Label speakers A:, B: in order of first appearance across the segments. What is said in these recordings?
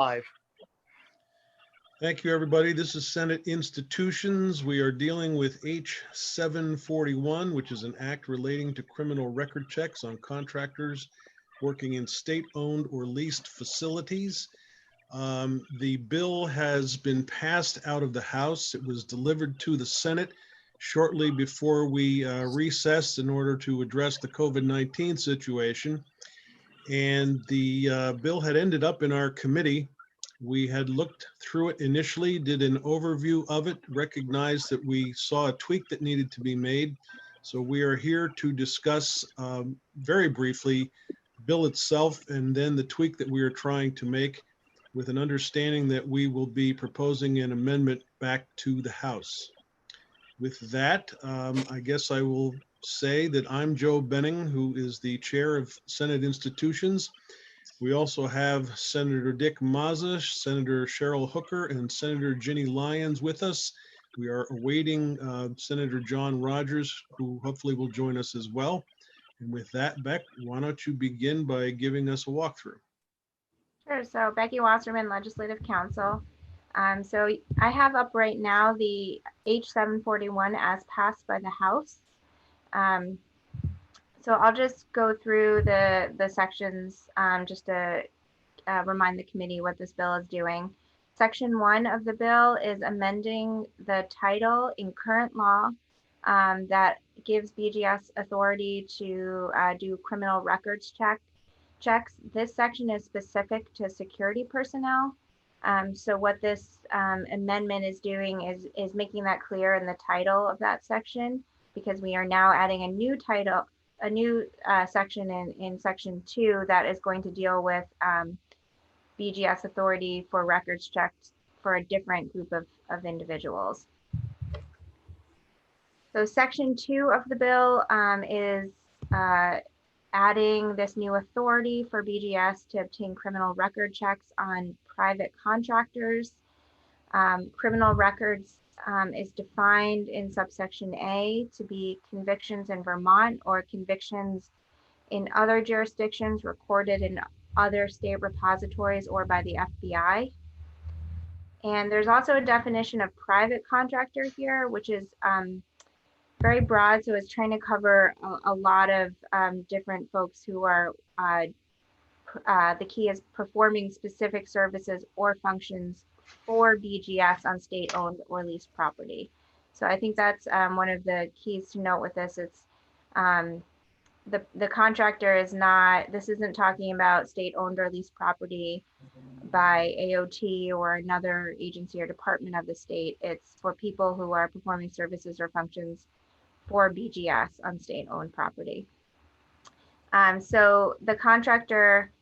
A: Live.
B: Thank you, everybody. This is Senate Institutions. We are dealing with H 741, which is an act relating to criminal record checks on contractors working in state-owned or leased facilities. The bill has been passed out of the House. It was delivered to the Senate shortly before we recessed in order to address the COVID-19 situation. And the bill had ended up in our committee. We had looked through it initially, did an overview of it, recognized that we saw a tweak that needed to be made. So we are here to discuss very briefly the bill itself and then the tweak that we are trying to make, with an understanding that we will be proposing an amendment back to the House. With that, I guess I will say that I'm Joe Benning, who is the chair of Senate Institutions. We also have Senator Dick Maza, Senator Cheryl Hooker, and Senator Ginny Lyons with us. We are awaiting Senator John Rogers, who hopefully will join us as well. And with that, Beck, why don't you begin by giving us a walkthrough?
C: Sure. So Becky Wasserman, Legislative Counsel. So I have up right now the H741 as passed by the House. So I'll just go through the sections just to remind the committee what this bill is doing. Section 1 of the bill is amending the title in current law that gives BGS authority to do criminal records checks. This section is specific to security personnel. So what this amendment is doing is making that clear in the title of that section, because we are now adding a new title, a new section in section 2 that is going to deal with BGS authority for records checks for a different group of individuals. So section 2 of the bill is adding this new authority for BGS to obtain criminal record checks on private contractors. Criminal records is defined in subsection A to be convictions in Vermont or convictions in other jurisdictions recorded in other state repositories or by the FBI. And there's also a definition of private contractor here, which is very broad. So it's trying to cover a lot of different folks who are, the key is performing specific services or functions for BGS on state-owned or leased property. So I think that's one of the keys to note with this. It's the contractor is not, this isn't talking about state-owned or leased property by AOT or another agency or department of the state. It's for people who are performing services or functions for BGS on state-owned property. So the contractor,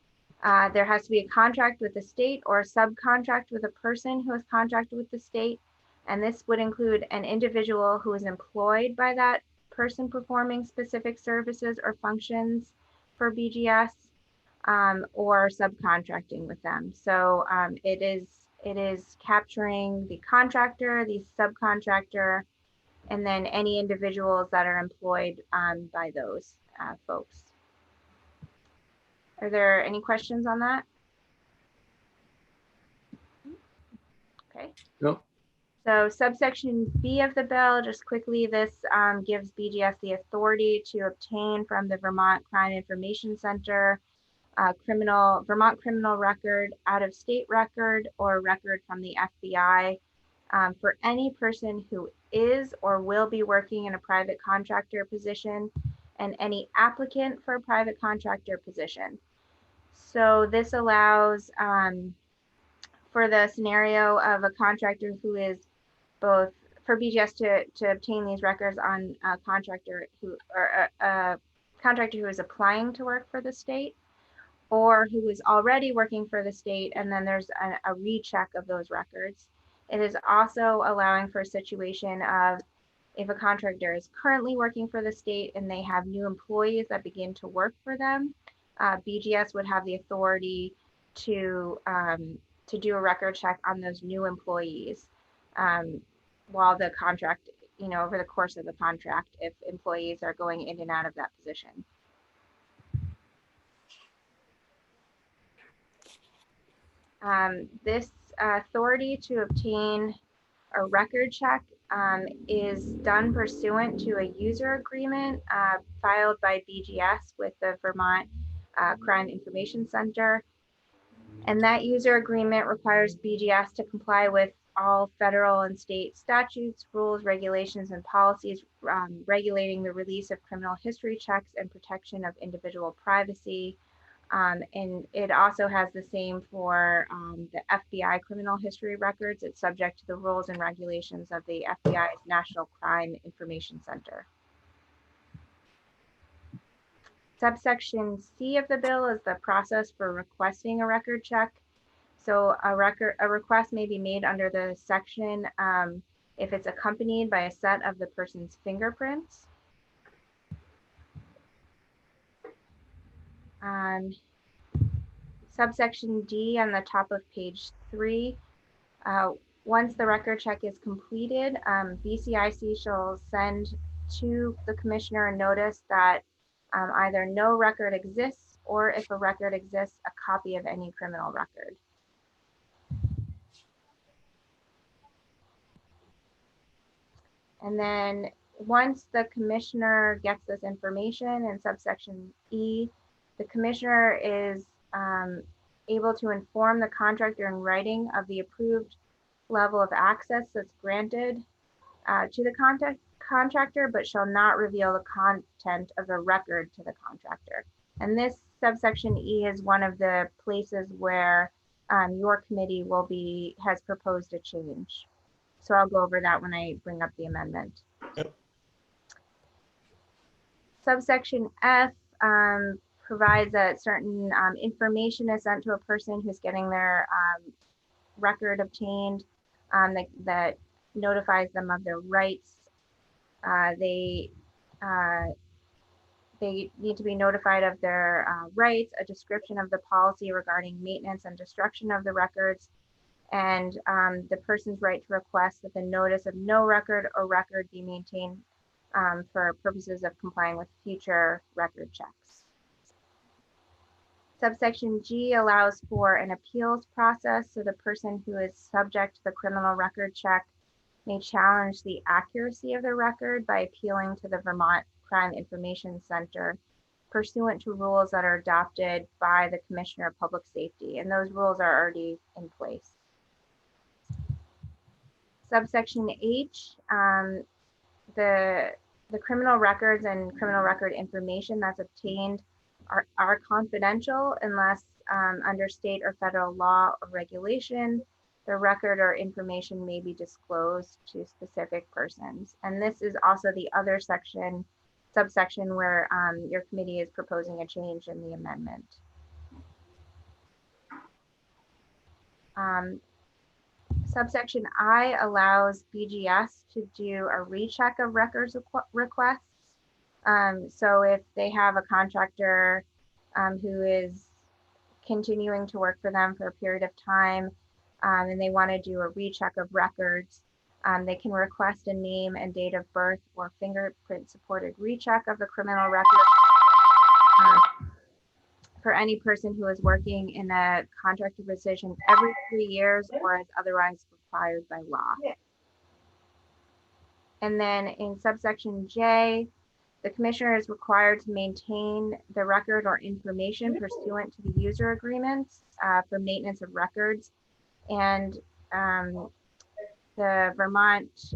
C: there has to be a contract with the state or a subcontract with a person who is contracted with the state. And this would include an individual who is employed by that person performing specific services or functions for BGS, or subcontracting with them. So it is capturing the contractor, the subcontractor, and then any individuals that are employed by those folks. Are there any questions on that? Okay.
D: No.
C: So subsection B of the bill, just quickly, this gives BGS the authority to obtain from the Vermont Crime Information Center Vermont criminal record, out-of-state record, or record from the FBI for any person who is or will be working in a private contractor position and any applicant for a private contractor position. So this allows for the scenario of a contractor who is both for BGS to obtain these records on a contractor who is applying to work for the state, or who is already working for the state, and then there's a recheck of those records. It is also allowing for a situation of if a contractor is currently working for the state and they have new employees that begin to work for them, BGS would have the authority to do a record check on those new employees while the contract, over the course of the contract, if employees are going in and out of that position. This authority to obtain a record check is done pursuant to a user agreement filed by BGS with the Vermont Crime Information Center. And that user agreement requires BGS to comply with all federal and state statutes, rules, regulations, and policies regulating the release of criminal history checks and protection of individual privacy. And it also has the same for the FBI criminal history records. It's subject to the rules and regulations of the FBI's National Crime Information Center. Subsection C of the bill is the process for requesting a record check. So a request may be made under the section if it's accompanied by a set of the person's fingerprints. Subsection D on the top of page 3. Once the record check is completed, BCIC shall send to the commissioner a notice that either no record exists, or if a record exists, a copy of any criminal record. And then once the commissioner gets this information in subsection E, the commissioner is able to inform the contractor in writing of the approved level of access that's granted to the contractor, but shall not reveal the content of the record to the contractor. And this subsection E is one of the places where your committee has proposed a change. So I'll go over that when I bring up the amendment.
B: Yep.
C: Subsection F provides that certain information is sent to a person who's getting their record obtained that notifies them of their rights. They need to be notified of their rights, a description of the policy regarding maintenance and destruction of the records, and the person's right to request that the notice of no record or record be maintained for purposes of complying with future record checks. Subsection G allows for an appeals process, so the person who is subject to the criminal record check may challenge the accuracy of the record by appealing to the Vermont Crime Information Center pursuant to rules that are adopted by the Commissioner of Public Safety, and those rules are already in place. Subsection H, the criminal records and criminal record information that's obtained are confidential unless under state or federal law or regulation, the record or information may be disclosed to specific persons. And this is also the other subsection where your committee is proposing a change in the amendment. Subsection I allows BGS to do a recheck of records requests. So if they have a contractor who is continuing to work for them for a period of time and they want to do a recheck of records, they can request a name and date of birth or fingerprint supported recheck of the criminal record for any person who is working in a contractor position every 3 years or as otherwise required by law. And then in subsection J, the commissioner is required to maintain the record or information pursuant to the user agreements for maintenance of records. And the Vermont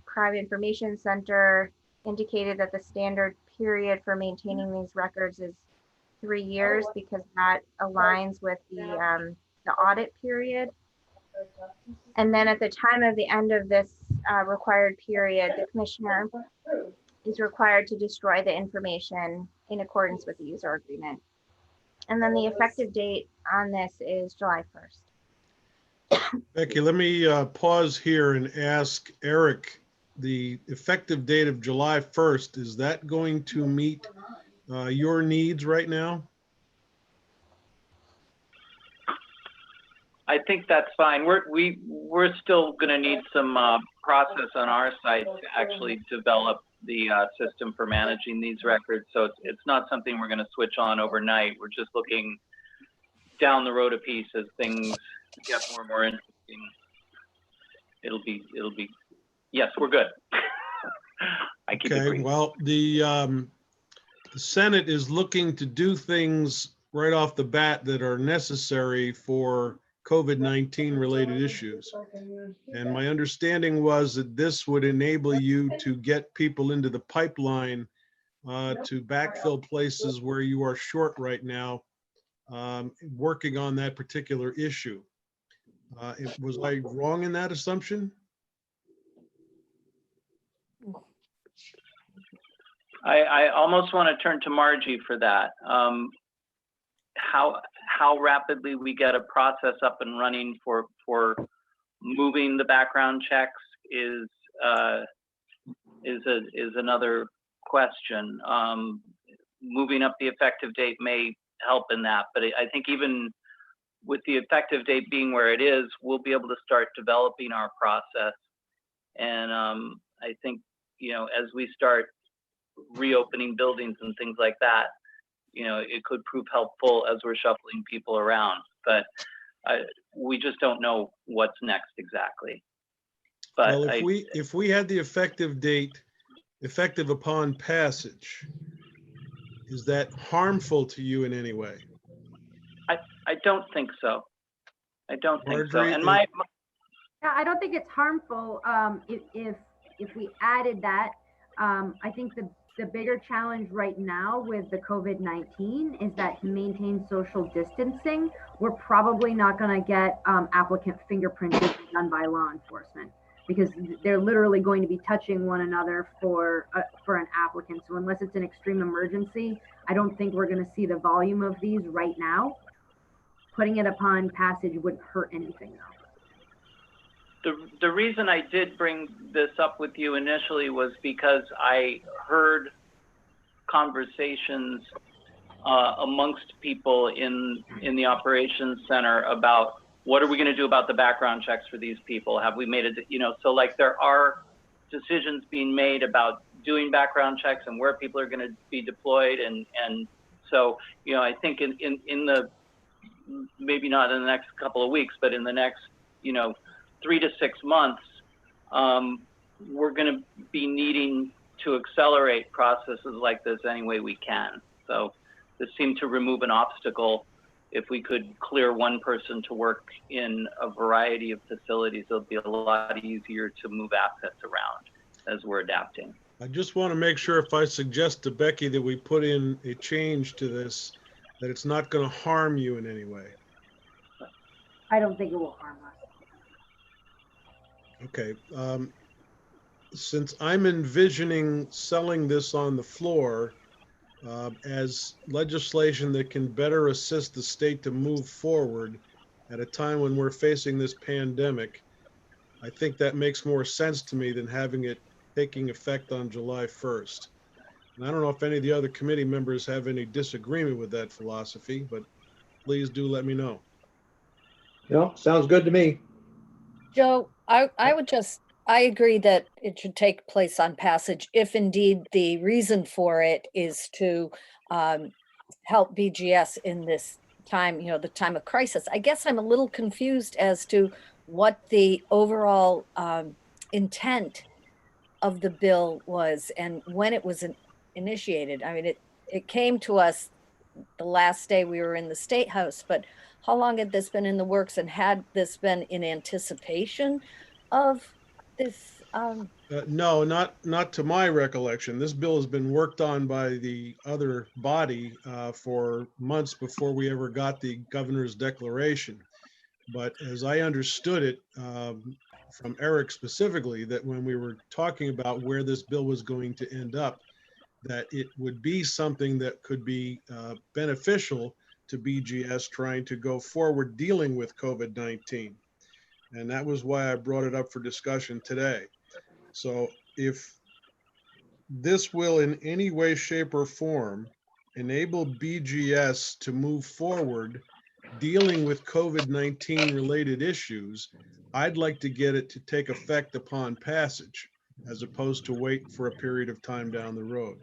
C: Crime Information Center indicated that the standard period for maintaining these records is 3 years because that aligns with the audit period. And then at the time of the end of this required period, the commissioner is required to destroy the information in accordance with the user agreement. And then the effective date on this is July 1st.
B: Becky, let me pause here and ask Eric, the effective date of July 1st, is that going to meet your needs right now?
A: I think that's fine. We're still going to need some process on our side to actually develop the system for managing these records. So it's not something we're going to switch on overnight. We're just looking down the road a piece as things get more and more interesting. It'll be, yes, we're good. I keep
B: Okay,
A: agreeing.
B: well, the Senate is looking to do things right off the bat that are necessary for COVID-19 related issues. And my understanding was that this would enable you to get people into the pipeline to backfill places where you are short right now, working on that particular issue. Was I wrong in that assumption?
A: I almost want to turn to Margie for that. How rapidly we get a process up and running for moving the background checks is another question. Moving up the effective date may help in that, but I think even with the effective date being where it is, we'll be able to start developing our process. And I think, you know, as we start reopening buildings and things like that, you know, it could prove helpful as we're shuffling people around, but we just don't know what's next exactly. But
B: Well, if we had the effective date effective upon passage, is that harmful to you in any way?
D: I don't think so. I don't think so.
B: Marjorie,
D: And
E: Yeah, I don't think it's harmful if we added that. I think the bigger challenge right now with the COVID-19 is that to maintain social distancing, we're probably not going to get applicant fingerprinting done by law enforcement because they're literally going to be touching one another for an applicant. So unless it's an extreme emergency, I don't think we're going to see the volume of these right now. Putting it upon passage wouldn't hurt anything though.
A: The reason I did bring this up with you initially was because I heard conversations amongst people in the operations center about what are we going to do about the background checks for these people? Have we made it, you know, so like there are decisions being made about doing background checks and where people are going to be deployed. And so, you know, I think in the, maybe not in the next couple of weeks, but in the next, you know, 3 to 6 months, we're going to be needing to accelerate processes like this any way we can. So this seemed to remove an obstacle. If we could clear one person to work in a variety of facilities, it'll be a lot easier to move assets around as we're adapting.
B: I just want to make sure if I suggest to Becky that we put in a change to this, that it's not going to harm you in any way.
E: I don't think it will harm us.
B: Okay. Since I'm envisioning selling this on the floor as legislation that can better assist the state to move forward at a time when we're facing this pandemic, I think that makes more sense to me than having it taking effect on July 1st. And I don't know if any of the other committee members have any disagreement with that philosophy, but please do let me know.
F: No, sounds good to me.
G: Joe, I agree that it should take place on passage if indeed the reason for it is to help BGS in this time, you know, the time of crisis. I guess I'm a little confused as to what the overall intent of the bill was and when it was initiated. I mean, it came to us the last day we were in the State House, but how long had this been in the works, and had this been in anticipation of this?
B: No, not to my recollection. This bill has been worked on by the other body for months before we ever got the governor's declaration. But as I understood it from Eric specifically, that when we were talking about where this bill was going to end up, that it would be something that could be beneficial to BGS trying to go forward dealing with COVID-19. And that was why I brought it up for discussion today. So if this will in any way, shape, or form enable BGS to move forward dealing with COVID-19 related issues, I'd like to get it to take effect upon passage as opposed to wait for a period of time down the road,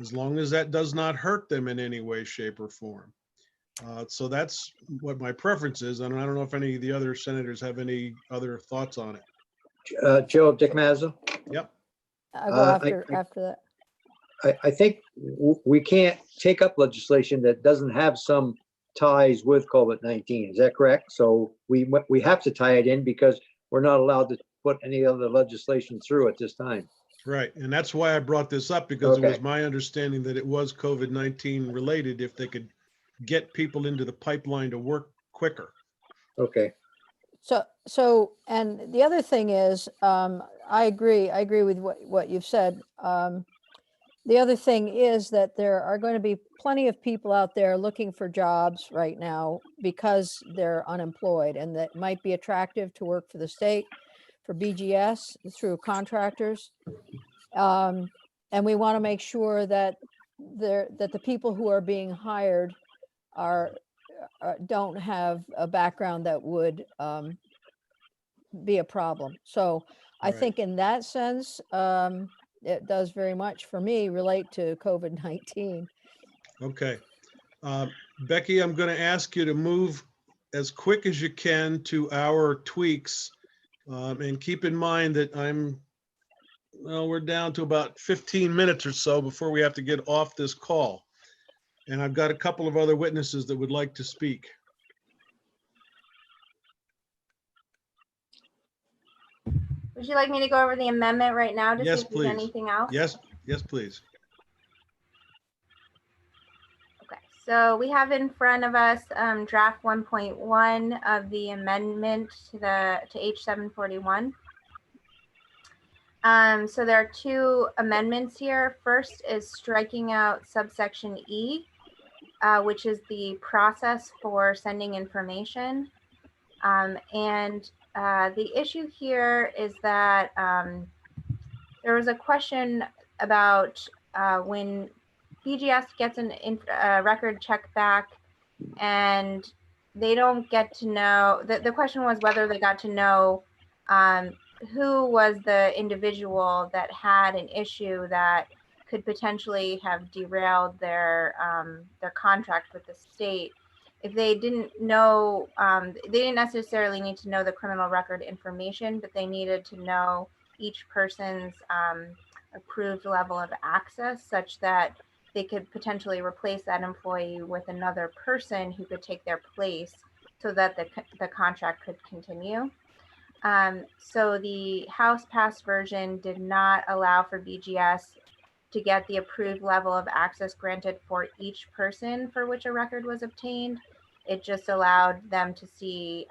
B: as long as that does not hurt them in any way, shape, or form. So that's what my preference is. And I don't know if any of the other senators have any other thoughts on it.
F: Joe Dick Mazza.
B: Yep.
G: I'll go after that.
F: I think we can't take up legislation that doesn't have some ties with COVID-19. Is that correct? So we have to tie it in because we're not allowed to put any other legislation through at this time.
B: Right. And that's why I brought this up, because it was
F: Okay.
B: my understanding that it was COVID-19 related if they could get people into the pipeline to work quicker.
F: Okay.
G: So, and the other thing is, I agree with what you've said. The other thing is that there are going to be plenty of people out there looking for jobs right now because they're unemployed, and that might be attractive to work for the state, for BGS through contractors. And we want to make sure that the people who are being hired don't have a background that would be a problem. So I
B: Right.
G: think in that sense, it does very much for me relate to COVID-19.
B: Okay. Becky, I'm going to ask you to move as quick as you can to our tweaks. And keep in mind that we're down to about 15 minutes or so before we have to get off this call. And I've got a couple of other witnesses that would like to speak.
C: Would you like me to go over the amendment right now to
B: Yes,
C: see if there's
B: please.
C: anything else?
B: Yes, please.
C: Okay, so we have in front of us draft 1.1 of the amendment to H 741. So there are two amendments here. First is striking out subsection E, which is the process for sending information. And the issue here is that there was a question about when BGS gets a record check back and they don't get to know, the question was whether they got to know who was the individual that had an issue that could potentially have derailed their contract with the state. If they didn't know, they didn't necessarily need to know the criminal record information, but they needed to know each person's approved level of access such that they could potentially replace that employee with another person who could take their place so that the contract could continue. So the House passed version did not allow for BGS to get the approved level of access granted for each person for which a record was obtained. It just allowed them to see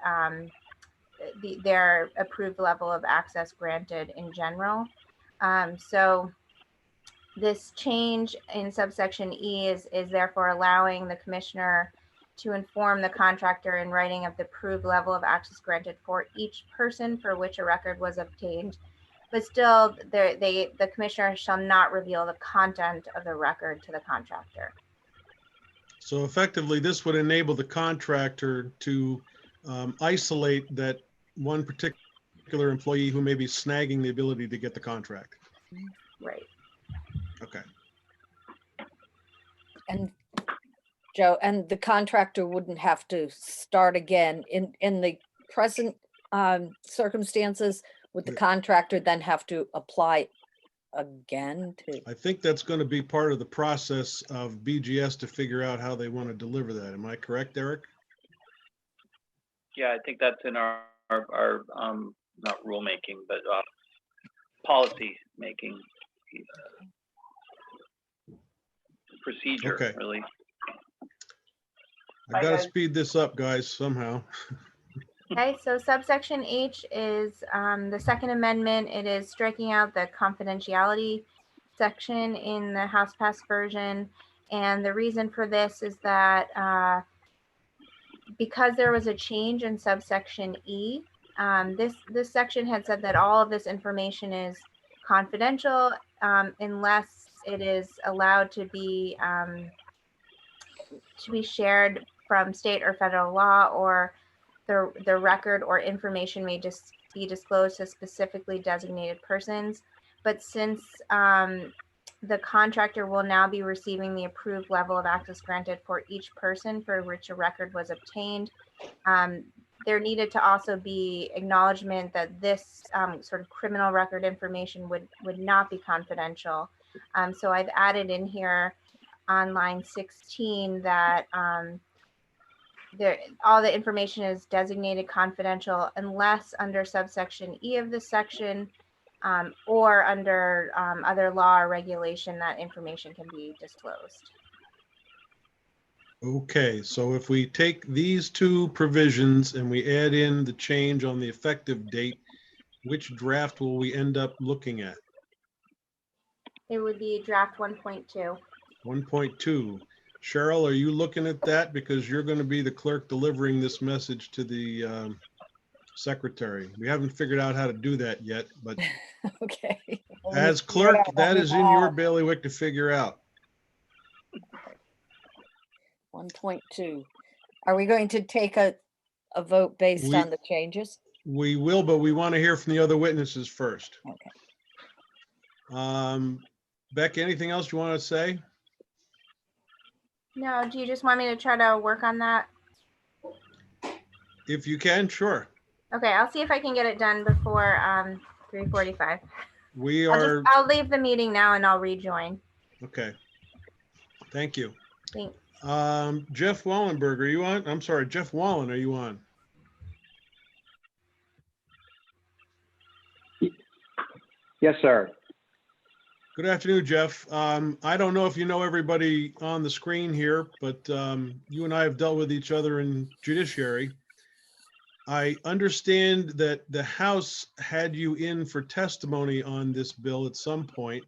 C: their approved level of access granted in general. So this change in subsection E is therefore allowing the commissioner to inform the contractor in writing of the approved level of access granted for each person for which a record was obtained. But still, the commissioner shall not reveal the content of the record to the contractor.
B: So effectively, this would enable the contractor to isolate that one particular employee who may be snagging the ability to get the contract.
C: Right.
B: Okay.
G: And Joe, and the contractor wouldn't have to start again in the present circumstances. Would the
B: Yeah.
G: contractor then have to apply again to?
B: I think that's going to be part of the process of BGS to figure out how they want to deliver that. Am I correct, Eric?
A: Yeah, I think that's in our not rulemaking, but policy making procedure,
B: Okay.
A: really.
B: I've got to speed this up, guys, somehow.
C: Okay, so subsection H is the second amendment. It is striking out the confidentiality section in the House passed version. And the reason for this is that because there was a change in subsection E, this section had said that all of this information is confidential unless it is allowed to be shared from state or federal law, or the record or information may just be disclosed to specifically designated persons. But since the contractor will now be receiving the approved level of access granted for each person for which a record was obtained. There needed to also be acknowledgement that this sort of criminal record information would not be confidential. So I've added in here on line 16 that all the information is designated confidential unless under subsection E of this section or under other law or regulation that information can be disclosed.
B: Okay, so if we take these two provisions and we add in the change on the effective date, which draft will we end up looking at?
C: It would be draft 1.2.
B: 1.2. Cheryl, are you looking at that? Because you're going to be the clerk delivering this message to the secretary. We haven't figured out how to do that yet, but
G: Okay.
B: as clerk, that is in your bailiwick to figure out.
G: 1.2. Are we going to take a vote based on the changes?
B: We will, but we want to hear from the other witnesses first.
G: Okay.
B: Becky, anything else you want to say?
C: No, do you just want me to try to work on that?
B: If you can, sure.
C: Okay, I'll see if I can get it done before 3:45.
B: We are,
C: I'll leave the meeting now and I'll rejoin.
B: okay. Thank you.
C: Thanks.
B: Jeff Wallenberg, are you on? I'm sorry, Jeff Wallen, are you on?
H: Yes, sir.
B: Good afternoon, Jeff. I don't know if you know everybody on the screen here, but you and I have dealt with each other in judiciary. I understand that the House had you in for testimony on this bill at some point,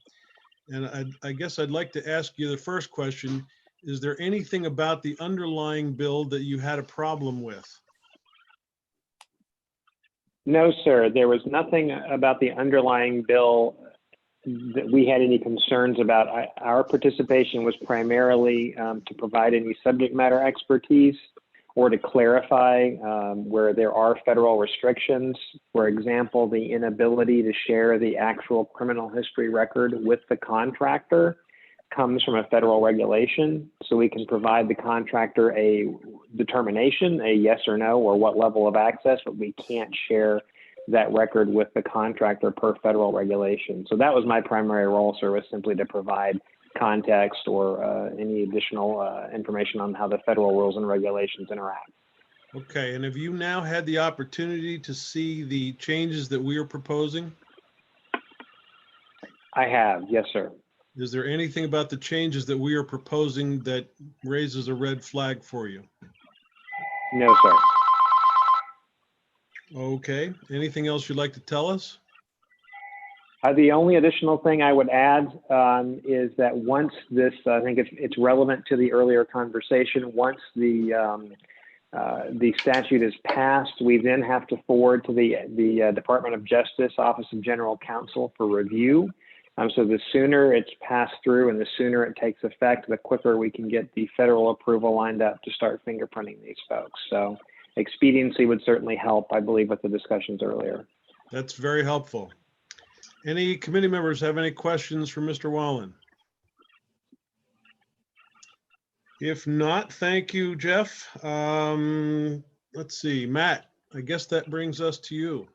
B: and I guess I'd like to ask you the first question. Is there anything about the underlying bill that you had a problem with?
H: No, sir. There was nothing about the underlying bill that we had any concerns about. Our participation was primarily to provide any subject matter expertise or to clarify where there are federal restrictions. For example, the inability to share the actual criminal history record with the contractor comes from a federal regulation. So we can provide the contractor a determination, a yes or no, or what level of access, but we can't share that record with the contractor per federal regulation. So that was my primary role, sir, was simply to provide context or any additional information on how the federal rules and regulations interact.
B: Okay, and have you now had the opportunity to see the changes that we are proposing?
H: I have, yes, sir.
B: Is there anything about the changes that we are proposing that raises a red flag for you?
H: No, sir.
B: Okay, anything else you'd like to tell us?
H: The only additional thing I would add is that once this, I think it's relevant to the earlier conversation, once the statute is passed, we then have to forward to the Department of Justice, Office of General Counsel for review. So the sooner it's passed through and the sooner it takes effect, the quicker we can get the federal approval lined up to start fingerprinting these folks. So expediency would certainly help, I believe, with the discussions earlier.
B: That's very helpful. Any committee members have any questions for Mr. Wallen? If not, thank you, Jeff. Let's see, Matt, I guess that brings us to you.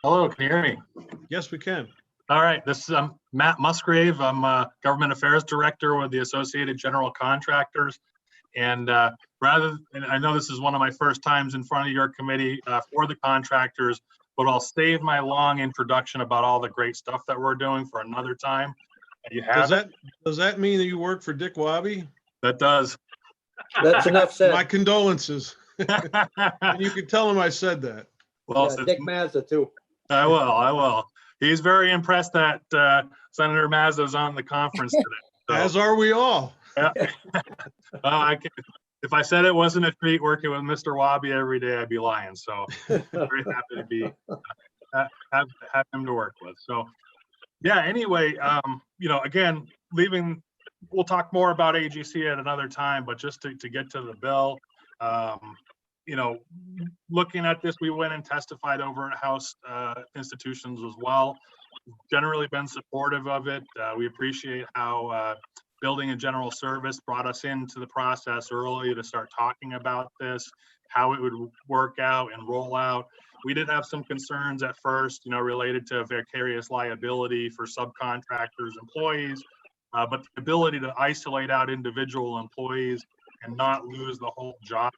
I: Hello, can you hear me?
B: Yes, we can.
I: All right, this is Matt Musgrave. I'm a Government Affairs Director with the Associated General Contractors. And and I know this is one of my first times in front of your committee for the contractors, but I'll save my long introduction about all the great stuff that we're doing for another time. You have
B: Does that mean that you work for Dick Wabi?
I: That does.
F: That's enough said.
B: My condolences. And you can tell him I said that.
I: Well,
F: Yeah, Dick Mazza too.
I: I will. He's very impressed that Senator Mazza's on the conference today. So,
B: As are we all.
I: yeah. If I said it wasn't a treat working with Mr. Wabi every day, I'd be lying. So very happy to be have him to work with. So yeah. Anyway, again, we'll talk more about AGC at another time, but just to get to the bill. Looking at this, we went and testified over at House institutions as well. generally been supportive of it. We appreciate how Building and General Service brought us into the process early to start talking about this, how it would work out and roll out. We did have some concerns at first, related to vicarious liability for subcontractors, employees, but the ability to isolate out individual employees and not lose the whole job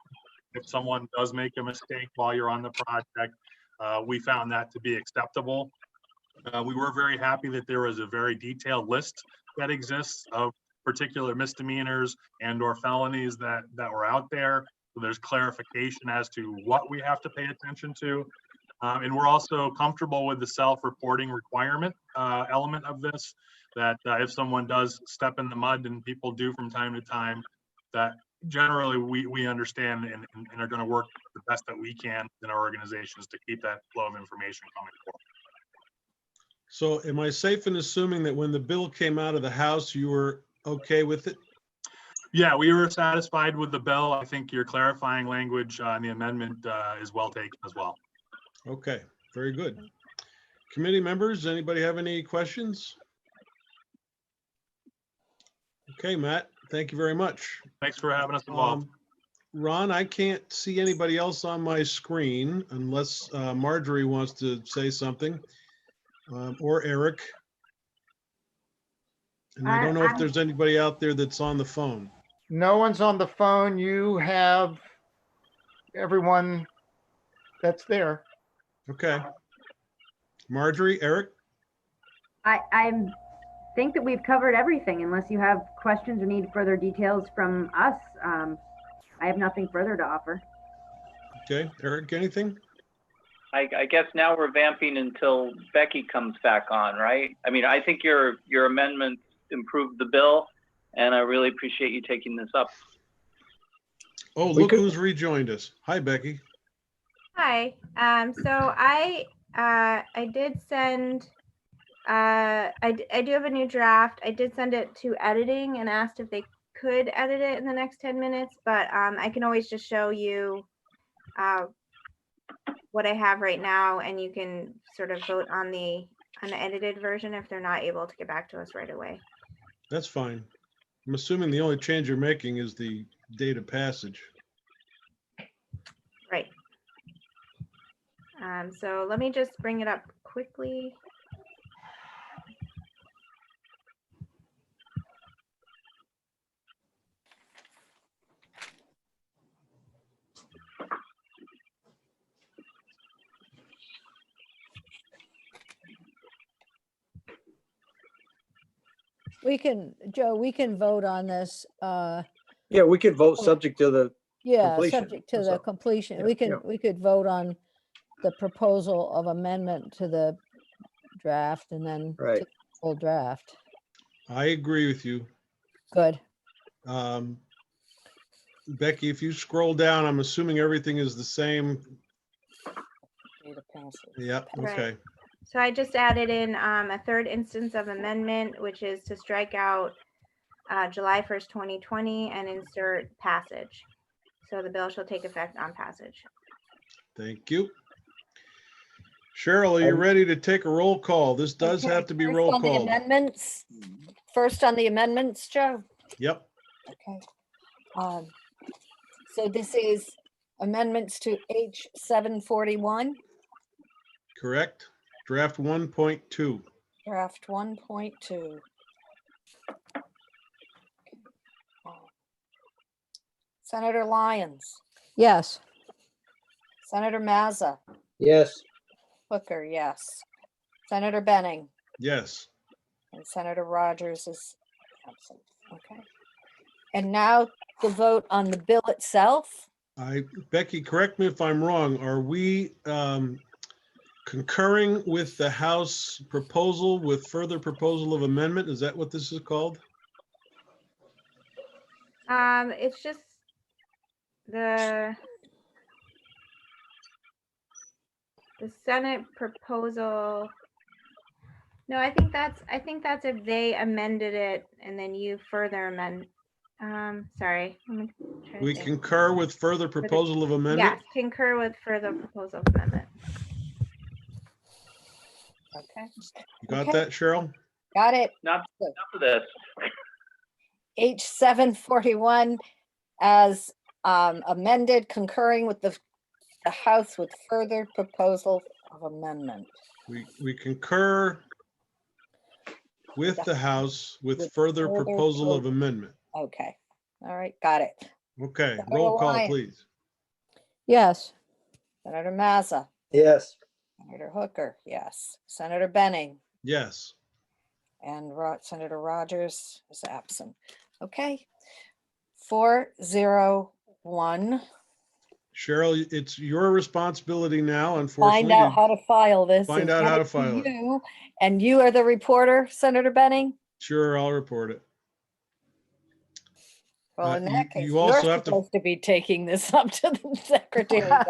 I: if someone does make a mistake while you're on the project, we found that to be acceptable. We were very happy that there was a very detailed list that exists of particular misdemeanors and or felonies that were out there. So there's clarification as to what we have to pay attention to. And we're also comfortable with the self-reporting requirement element of this, that if someone does step in the mud, and people do from time to time, that generally we understand and are going to work the best that we can in our organizations to keep that flow of information coming forward.
B: So am I safe in assuming that when the bill came out of the House, you were okay with it?
I: Yeah, we were satisfied with the bill. I think your clarifying language on the amendment is well taken as well.
B: Okay, very good. Committee members, anybody have any questions? Okay, Matt, thank you very much.
I: Thanks for having us involved.
B: Ron, I can't see anybody else on my screen unless Marjorie wants to say something, or Eric. And I don't know if there's anybody out there that's on the phone.
J: No one's on the phone. You have everyone that's there.
B: Okay. Marjorie, Eric?
E: I think that we've covered everything unless you have questions or need further details from us. I have nothing further to offer.
B: Okay, Eric, anything?
A: I guess now we're vamping until Becky comes back on, right? I mean, I think your amendment improved the bill, and I really appreciate you taking this up.
B: Oh, look who's rejoined us. Hi, Becky.
C: Hi. So I did send, I do have a new draft. I did send it to editing and asked if they could edit it in the next 10 minutes, but I can always just show you what I have right now, and you can sort of vote on the edited version if they're not able to get back to us right away.
B: That's fine. I'm assuming the only change you're making is the date of passage.
C: Right. So let me just bring it up quickly.
G: Joe, we can vote on this.
F: Yeah, we could vote subject to the,
G: Yeah,
F: Completion,
G: subject to
F: that's
G: the
F: all.
G: completion.
F: Yeah,
G: We could vote on the proposal of amendment to the draft and then to
F: right.
G: the full draft.
B: I agree with you.
G: Good.
B: Becky, if you scroll down, I'm assuming everything is the same.
G: Data passes.
B: Yep,
C: Right.
B: okay.
C: So I just added in a third instance of amendment, which is to strike out July 1st, 2020 and insert passage. So the bill shall take effect on passage.
B: Thank you. Cheryl, are you ready to take a roll call? This does
G: Okay,
B: have to be
G: first
B: roll
G: on the
B: call.
G: amendments. First on the amendments, Joe?
B: Yep,
G: Okay. So this is amendments to H 741,
B: correct. Draft 1.2.
G: draft 1.2. Senator Lyons,
J: Yes.
G: Senator Mazza,
F: Yes,
G: Hooker, yes. Senator Benning,
B: Yes.
G: and Senator Rogers is absent. Okay. And now the vote on the bill itself.
B: Becky, correct me if I'm wrong. Are we concurring with the House proposal with further proposal of amendment? Is that what this is called?
C: It's just the Senate proposal. No, I think that's if they amended it and then you further amend. Sorry. Let me try to
B: We
C: think.
B: concur with further proposal of amendment?
C: Yes, concur with further proposal of amendment.
G: Okay,
B: You got
G: Okay.
B: that, Cheryl?
G: got it.
A: Enough of this.
G: H 741 as amended, concurring with the House with further proposal of amendment.
B: We concur with the House with
G: With
B: further
G: further
B: proposal of
G: vote.
B: amendment.
G: Okay, all right, got it.
B: Okay,
G: Senator
B: roll call,
G: Lyon.
B: please.
G: Yes. Senator Mazza,
F: Yes.
G: Senator Hooker, yes. Senator Benning,
B: Yes.
G: and Senator Rogers is absent. Okay. 401.
B: Cheryl, it's your responsibility now,
G: Find
B: unfortunately.
G: out how to file this.
B: Find
G: and
B: out
G: get
B: how
G: it
B: to file it.
G: you, And you are the reporter, Senator Benning?
B: Sure, I'll report it.
G: Well, in that
B: You
G: case,
B: also
G: you're
B: have to-
G: supposed to be taking this up to the secretary. I'm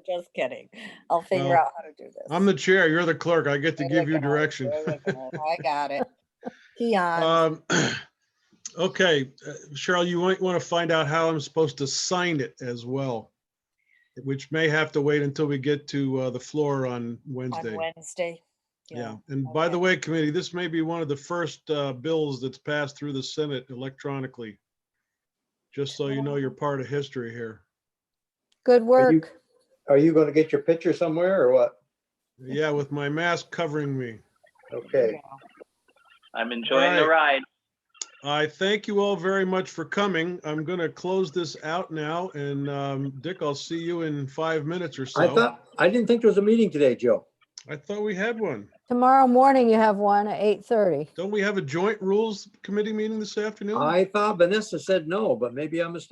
G: just kidding. I'll figure
B: Well,
G: out how to do this.
B: I'm the chair, you're the clerk. I get to
G: There
B: give you
G: go,
B: direction.
G: there go. I got it. Keon,
B: Okay, Cheryl, you might want to find out how I'm supposed to sign it as well, which may have to wait until we get to the floor on
G: on
B: Wednesday.
G: Wednesday.
B: Yeah, and by the
G: okay.
B: way, committee, this may be one of the first bills that's passed through the Senate electronically. Just so you know, you're part of history here.
G: Good work.
F: Are you going to get your picture somewhere or what?
B: Yeah, with my mask covering me.
F: Okay.
A: I'm enjoying the
B: All
A: ride.
B: I thank you all very much for coming. I'm going to close this out now, and Dick, I'll see you in 5 minutes or so.
F: I didn't think there was a meeting today, Joe.
B: I thought we had one.
K: Tomorrow morning you have one at 8:30.
B: Don't we have a joint rules committee meeting this afternoon?
F: I thought Vanessa said no, but maybe I'm mistaken.